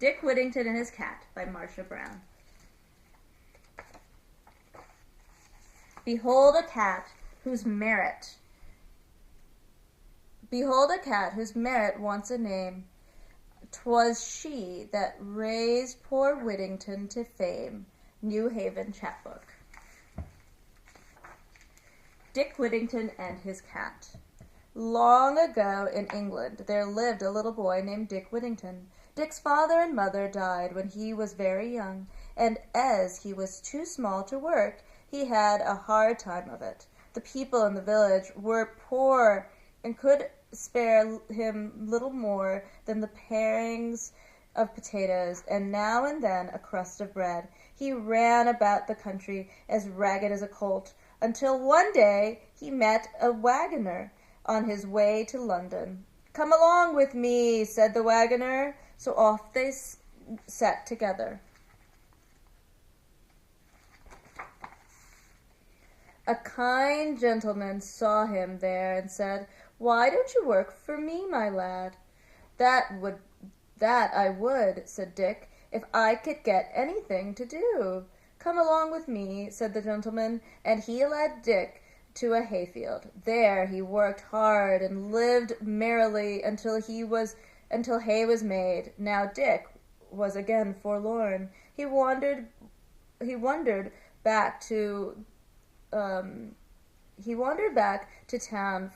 Dick Whittington and His Cat by Marcia Brown. Behold a cat whose merit wants a name. 'Twas she that raised poor Whittington to fame. New Haven Chapbook. Dick Whittington and His Cat. Long ago in England there lived a little boy named Dick Whittington. Dick's father and mother died when he was very young, and as he was too small to work, he had a hard time of it. The people in the village were poor and could spare him little more than the parings of potatoes, and now and then a crust of bread. He ran about the country as ragged as a colt, until one day he met a wagoner on his way to London. "Come along with me," said the wagoner. So off they set together. A kind gentleman saw him there and said, "Why don't you work for me, my lad?" That I would," said Dick, "if I could get anything to do." "Come along with me," said the gentleman, and he led Dick to a hayfield. There he worked hard and lived merrily until hay was made. Now Dick was again forlorn. He wandered back to town,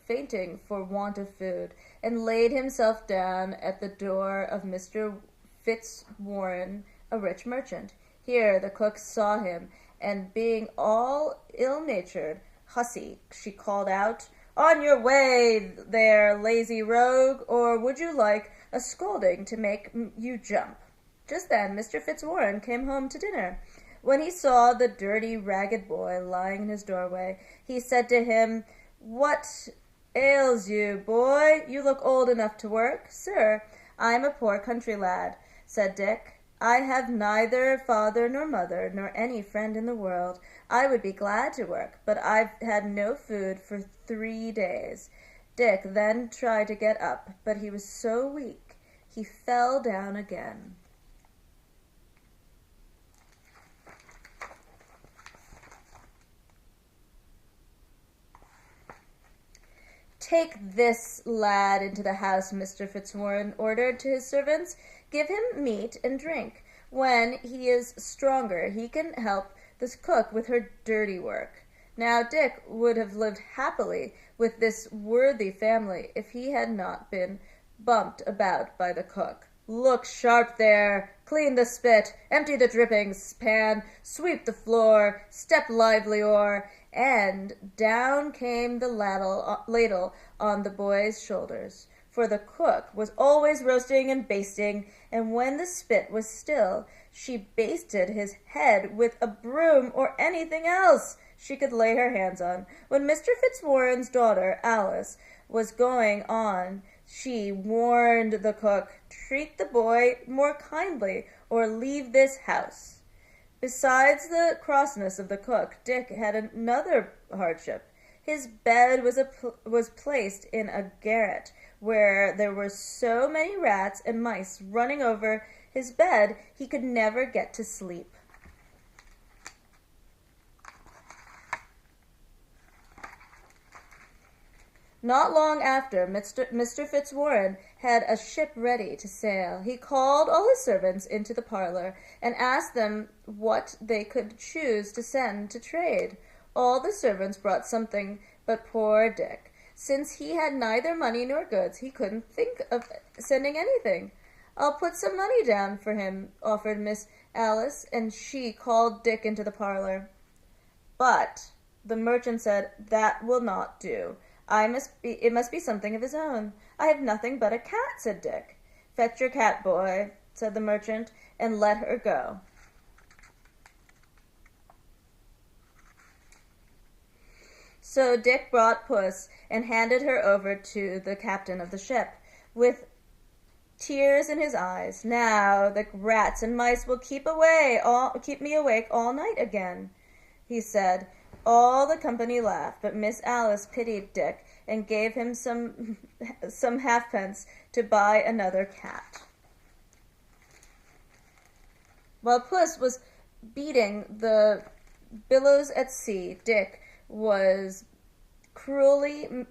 fainting for want of food, and laid himself down at the door of Mr. Fitzwarren, a rich merchant. Here the cook saw him, and being all ill-natured, hussy, she called out, "On your way there, lazy rogue, or would you like a scolding to make you jump?" Just then Mr. Fitzwarren came home to dinner. When he saw the dirty, ragged boy lying in his doorway, he said to him, "What ails you, boy? You look old enough to work." "Sir, I am a poor country lad," said Dick. "I have neither father nor mother, nor any friend in the world. I would be glad to work, but I've had no food for 3 days. Dick then tried to get up, but he was so weak he fell down again. "Take this lad into the house," Mr. Fitzwarren ordered to his servants. "Give him meat and drink. When he is stronger, he can help the cook with her dirty work." Now Dick would have lived happily with this worthy family if he had not been bumped about by the cook. "Look sharp there! Clean the spit! Empty the drippings pan! Sweep the floor! Step lively o'er!" And down came the ladle on the boy's shoulders. For the cook was always roasting and basting, and when the spit was still, she basted his head with a broom or anything else she could lay her hands on. When Mr. Fitzwarren's daughter, Alice, was going on, she warned the cook, "Treat the boy more kindly, or leave this house." Besides the crossness of the cook, Dick had another hardship. His bed was placed in a garret, where there were so many rats and mice running over his bed he could never get to sleep. Not long after, Mr. Fitzwarren had a ship ready to sail. He called all his servants into the parlor and asked them what they could choose to send to trade. All the servants brought something but poor Dick. Since he had neither money nor goods, he couldn't think of sending anything. "I'll put some money down for him," offered Miss Alice, and she called Dick into the parlor. But the merchant said, "That will not do. It must be something of his own." "I have nothing but a cat," said Dick. "Fetch your cat, boy," said the merchant, and let her go. So Dick brought Puss and handed her over to the captain of the ship, with tears in his eyes. "Now the rats and mice will keep me awake all night again," he said. All the company laughed, but Miss Alice pitied Dick and gave him some halfpence to buy another cat. While Puss was beating the billows at sea, cruelly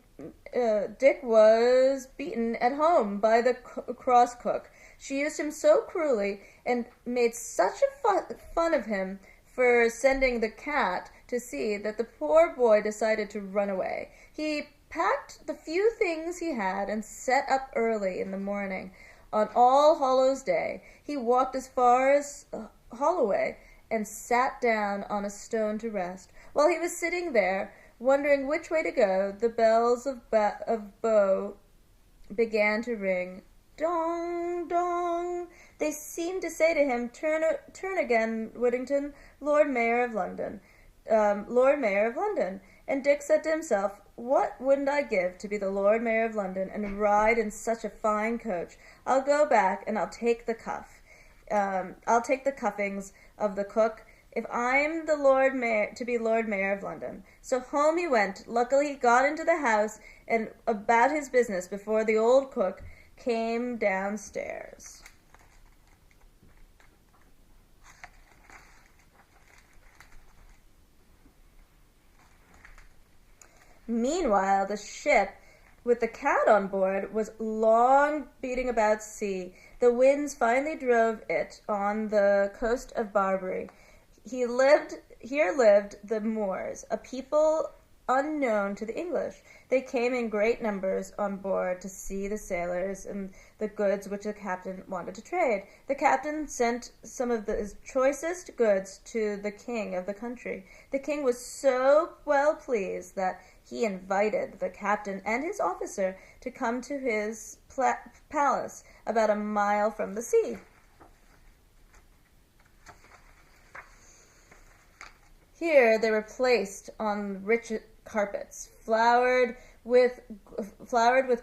Dick was beaten at home by the cross cook. She used him so cruelly and made such a fun of him for sending the cat to sea that the poor boy decided to run away. He packed the few things he had and set up early in the morning. On All Hallows Day, he walked as far as Holloway and sat down on a stone to rest. While he was sitting there, wondering which way to go, the bells of Bow began to ring. Dong, dong. They seemed to say to him, turn again, Whittington, Lord Mayor of London. Lord Mayor of London. And Dick said to himself, what wouldn't I give to be the Lord Mayor of London and ride in such a fine coach? I'll go back and I'll take the I'll take the cuffings of the cook if I'm the Lord Mayor to be Lord Mayor of London. So home he went. Luckily he got into the house and about his business before the old cook came downstairs. Meanwhile, the ship with the cat on board was long beating about sea. The winds finally drove it on the coast of Barbary. Here lived the Moors, a people unknown to the English. They came in great numbers on board to see the sailors and the goods which the captain wanted to trade. The captain sent some of his choicest goods to the king of the country. The king was so well pleased that he invited the captain and his officer to come to his palace about a mile from the sea. Here they were placed on rich carpets, flowered with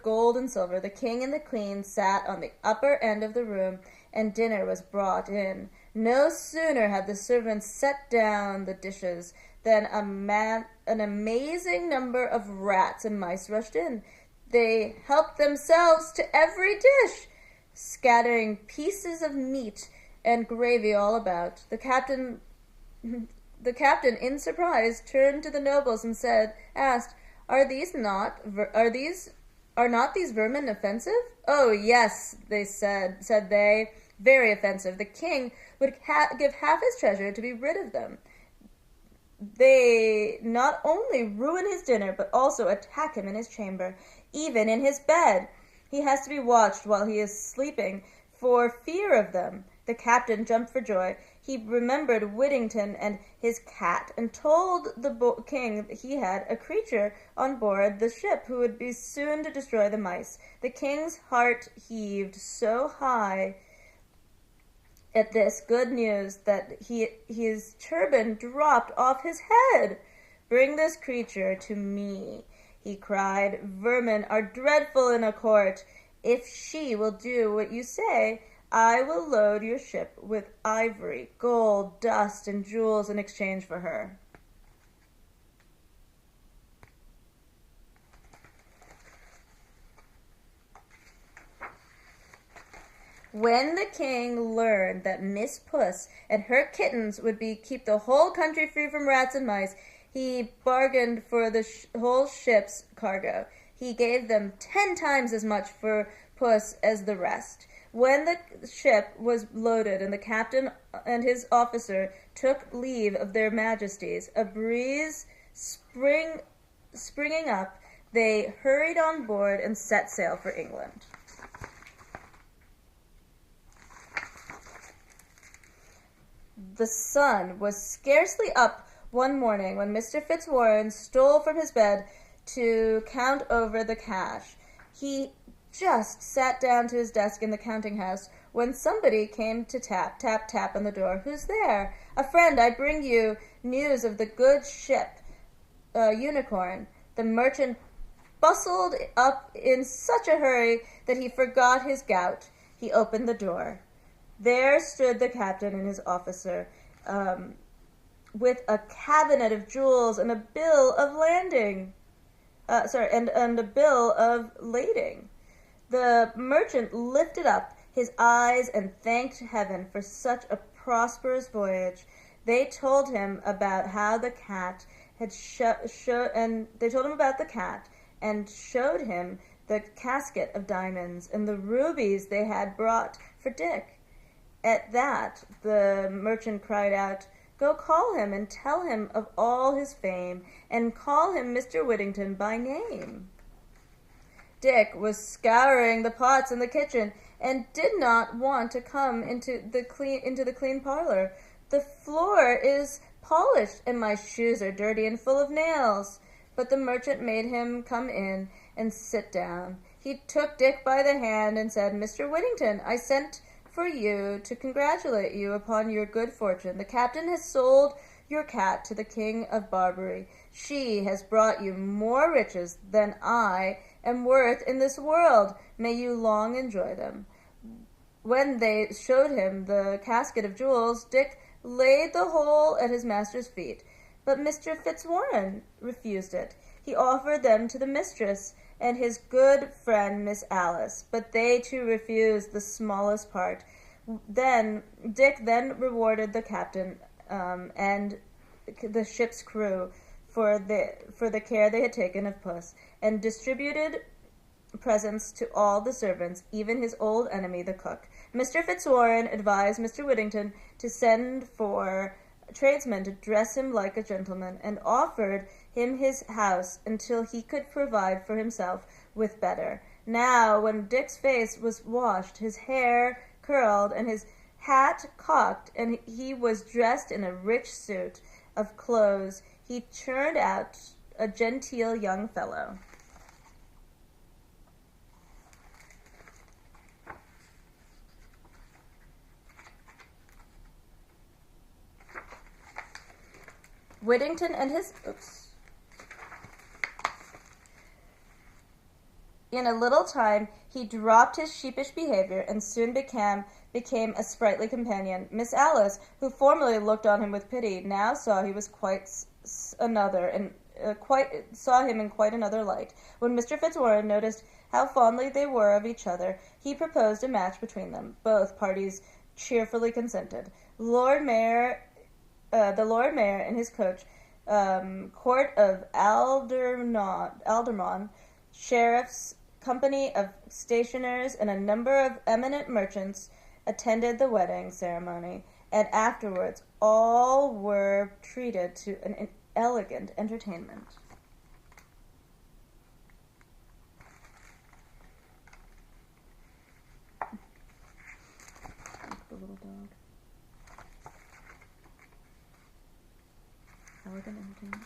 gold and silver. The king and the queen sat on the upper end of the room, and dinner was brought in. No sooner had the servants set down the dishes than an amazing number of rats and mice rushed in. They helped themselves to every dish, scattering pieces of meat and gravy all about. The captain, in surprise, turned to the nobles and asked, Are not these vermin offensive? Oh, yes, said they, very offensive. The king would give half his treasure to be rid of them. They not only ruin his dinner, but also attack him in his chamber, even in his bed. He has to be watched while he is sleeping for fear of them. The captain jumped for joy. He remembered Whittington and his cat, and told the king that he had a creature on board the ship who would be soon to destroy the mice. The king's heart heaved so high at this good news that his turban dropped off his head. Bring this creature to me, he cried. Vermin are dreadful in a court. If she will do what you say, I will load your ship with ivory, gold, dust, and jewels in exchange for her. When the king learned that Miss Puss and her kittens would keep the whole country free from rats and mice, he bargained for the whole ship's cargo. He gave them 10 times as much for Puss as the rest. When the ship was loaded and the captain and his officer took leave of their majesties, a breeze springing up, they hurried on board and set sail for England. The sun was scarcely up one morning when Mr. Fitzwarren stole from his bed to count over the cash. He just sat down to his desk in the counting-house when somebody came to tap, tap, tap on the door. Who's there? A friend. I bring you news of the good ship, Unicorn. The merchant bustled up in such a hurry that he forgot his gout. He opened the door. There stood the captain and his officer, with a cabinet of jewels and a bill of lading. And a bill of lading. The merchant lifted up his eyes and thanked heaven for such a prosperous voyage. They told him about how the cat had they told him about the cat and showed him the casket of diamonds and the rubies they had brought for Dick. At that, the merchant cried out, "Go call him and tell him of all his fame, and call him Mr. Whittington by name." Dick was scouring the pots in the kitchen and did not want to come into the clean parlor. "The floor is polished and my shoes are dirty and full of nails." But the merchant made him come in and sit down. He took Dick by the hand and said, "Mr. Whittington, I sent for you to congratulate you upon your good fortune. The captain has sold your cat to the King of Barbary. She has brought you more riches than I am worth in this world. May you long enjoy them." When they showed him the casket of jewels, Dick laid the whole at his master's feet. But Mr. Fitzwarren refused it. He offered them to the mistress and his good friend Miss Alice, but they too refused the smallest part. Dick then rewarded the captain and the ship's crew for the care they had taken of Puss, and distributed presents to all the servants, even his old enemy the cook. Mr. Fitzwarren advised Mr. Whittington to send for tradesmen to dress him like a gentleman, and offered him his house until he could provide for himself with better. Now, when Dick's face was washed, his hair curled, and his hat cocked, and he was dressed in a rich suit of clothes, he turned out a genteel young fellow. Whittington and his... In a little time, he dropped his sheepish behavior and soon became a sprightly companion. Miss Alice, who formerly looked on him with pity, now saw he was saw him in quite another light. When Mr. Fitzwarren noticed how fondly they were of each other, he proposed a match between them. Both parties cheerfully consented. The Lord Mayor and his coach, court of aldermen, sheriffs, company of stationers, and a number of eminent merchants attended the wedding ceremony, and afterwards all were treated to an elegant entertainment. The little dog. Elegant entertainment.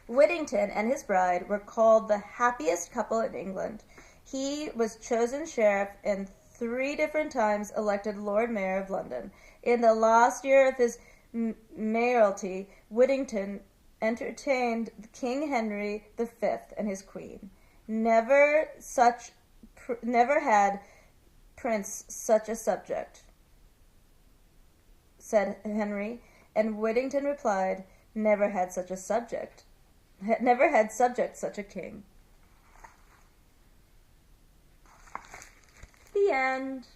Whittington and his bride were called the happiest couple in England. He was chosen sheriff and 3 different times elected Lord Mayor of London. In the last year of his mayoralty, Whittington entertained King Henry V and his queen. Never had prince such a subject, said Henry, and Whittington replied, never had subject such a king. The end.